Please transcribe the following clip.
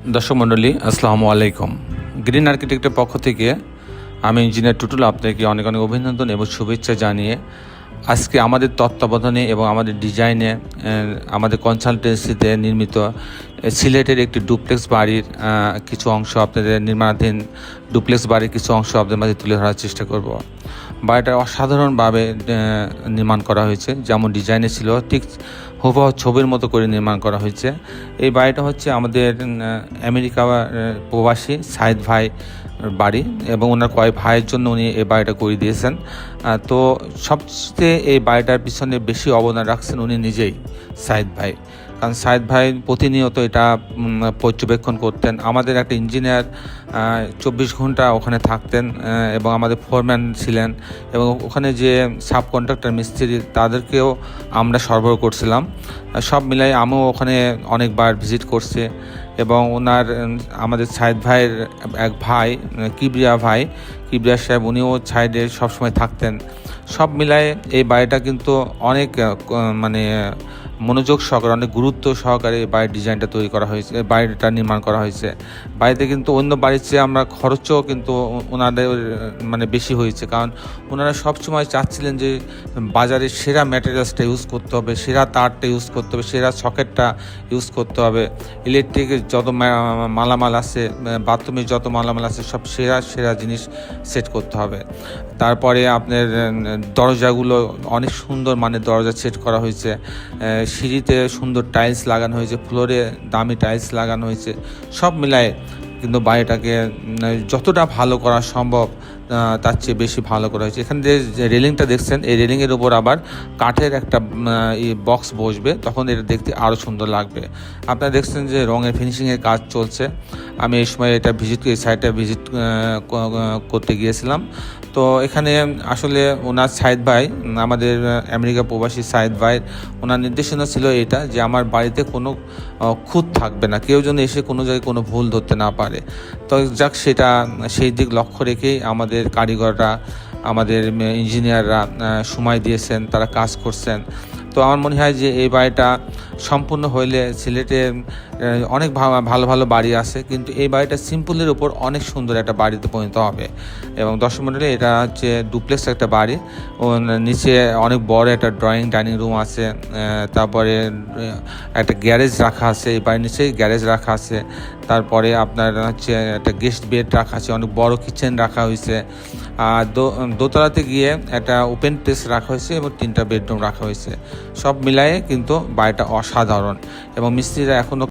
দর্শক মণ্ডলী, আসসালামু আলাইকুম। গ্রিন আর্কিটেক্টের পক্ষ থেকে আমি ইঞ্জিনিয়ার টুটুল আপনাকে অনেক অনেক অভিনন্দন এবং শুভেচ্ছা জানিয়ে আজকে আমাদের তত্ত্বাবধানে এবং আমাদের ডিজাইনে আমাদের কনসালটেন্সিতে নির্মিত সিলেটের একটি ডুপ্লেক্স বাড়ির কিছু অংশ আপনাদের নির্মাণাধীন ডুপ্লেক্স বাড়ির কিছু অংশ আপনাদের মাঝে তুলে ধরার চেষ্টা করব। বাড়িটা অসাধারণভাবে নির্মাণ করা হয়েছে, যেমন ডিজাইনে ছিল ঠিক হুবহু ছবির মতো করে নির্মাণ করা হয়েছে। এই বাড়িটা হচ্ছে আমাদের আমেরিকা প্রবাসী সাইদ ভাই বাড়ি এবং ওনার কয়েক ভাইয়ের জন্য উনি এই বাড়িটা করে দিয়েছেন। তো সবচেয়ে এই বাড়িটার পিছনে বেশি অবদান রাখছেন উনি নিজেই, সাইদ ভাই। কারণ সাইদ ভাই প্রতিনিয়ত এটা পর্যবেক্ষণ করতেন। আমাদের একটা ইঞ্জিনিয়ার 24 ঘন্টা ওখানে থাকতেন এবং আমাদের ফোরম্যান ছিলেন এবং ওখানে যে সাব কন্ট্রাক্টর মিস্ত্রি তাদেরকেও আমরা সরবরাহ করছিলাম। সব মিলাই আমিও ওখানে অনেকবার ভিজিট করছি এবং ওনার আমাদের সাইদ ভাইয়ের এক ভাই কিবরিয়া সাহেব, উনিও সাইডে সবসময় থাকতেন। সব মিলায় এই বাড়িটা কিন্তু অনেক মনোযোগ সহকারে, অনেক গুরুত্ব সহকারে এই বাড়ির ডিজাইনটা তৈরি করা হয়েছে, বাড়িটা নির্মাণ করা হয়েছে। বাড়িতে কিন্তু অন্য বাড়ির চেয়ে আমরা খরচও কিন্তু ওনাদের বেশি হয়েছে, কারণ ওনারা সবসময় চাচ্ছিলেন যে বাজারের সেরা ম্যাটেরিয়ালসটা ইউজ করতে হবে, সেরা তারটা ইউজ করতে হবে, সেরা সকেটটা ইউজ করতে হবে, ইলেকট্রিকের যত মালামাল আছে, বাথরুমের যত মালামাল আছে সব সেরা জিনিস সেট করতে হবে। তারপরে আপনার দরজাগুলো অনেক সুন্দর মানের দরজা সেট করা হয়েছে, সিঁড়িতে সুন্দর টাইলস লাগানো হয়েছে, ফ্লোরে দামি টাইলস লাগানো হয়েছে। সব মিলায় কিন্তু বাড়িটাকে যতটা ভালো করা সম্ভব তার চেয়ে বেশি ভালো করা হয়েছে। এখানে যে রেলিংটা দেখছেন, এই রেলিংয়ের উপর আবার কাঠের একটা বক্স বসবে, তখন এটা দেখতে আরও সুন্দর লাগবে। আপনারা দেখছেন যে রঙের ফিনিশিংয়ের কাজ চলছে। আমি এই সময় এই সাইটটা ভিজিট করতে গিয়েছিলাম। তো এখানে আসলে ওনার সাইদ ভাই, আমাদের আমেরিকা প্রবাসী সাইদ ভাই, ওনার নির্দেশনা ছিল এটা যে আমার বাড়িতে কোনো খুঁত থাকবে না, কেউ যেন এসে কোনো জায়গায় কোনো ভুল ধরতে না পারে। তো যাক, সেই দিক লক্ষ্য রেখেই আমাদের কারিগররা, আমাদের ইঞ্জিনিয়াররা সময় দিয়েছেন, তারা কাজ করছেন। তো আমার মনে হয় যে এই বাড়িটা সম্পূর্ণ হইলে সিলেটে অনেক ভালো ভালো বাড়ি আছে, কিন্তু এই বাড়িটা সিম্পলের উপর অনেক সুন্দর একটা বাড়িতে পরিণত হবে। এবং দর্শক মণ্ডলী, এটা হচ্ছে ডুপ্লেক্স একটা বাড়ি। ও নিচে অনেক বড় একটা ডাইনিং রুম আছে, তারপরে একটা গ্যারেজ রাখা আছে, এই বাড়ির নিচেই গ্যারেজ রাখা আছে। তারপরে আপনার হচ্ছে একটা গেস্ট বেড রাখা আছে, অনেক বড় কিচেন রাখা হয়েছে। আর দোতলাতে গিয়ে একটা ওপেন টেরেস রাখা হয়েছে এবং 3টা বেডরুম রাখা হয়েছে। সব মিলায়ে কিন্তু বাড়িটা অসাধারণ এবং মিস্ত্রিরা এখনও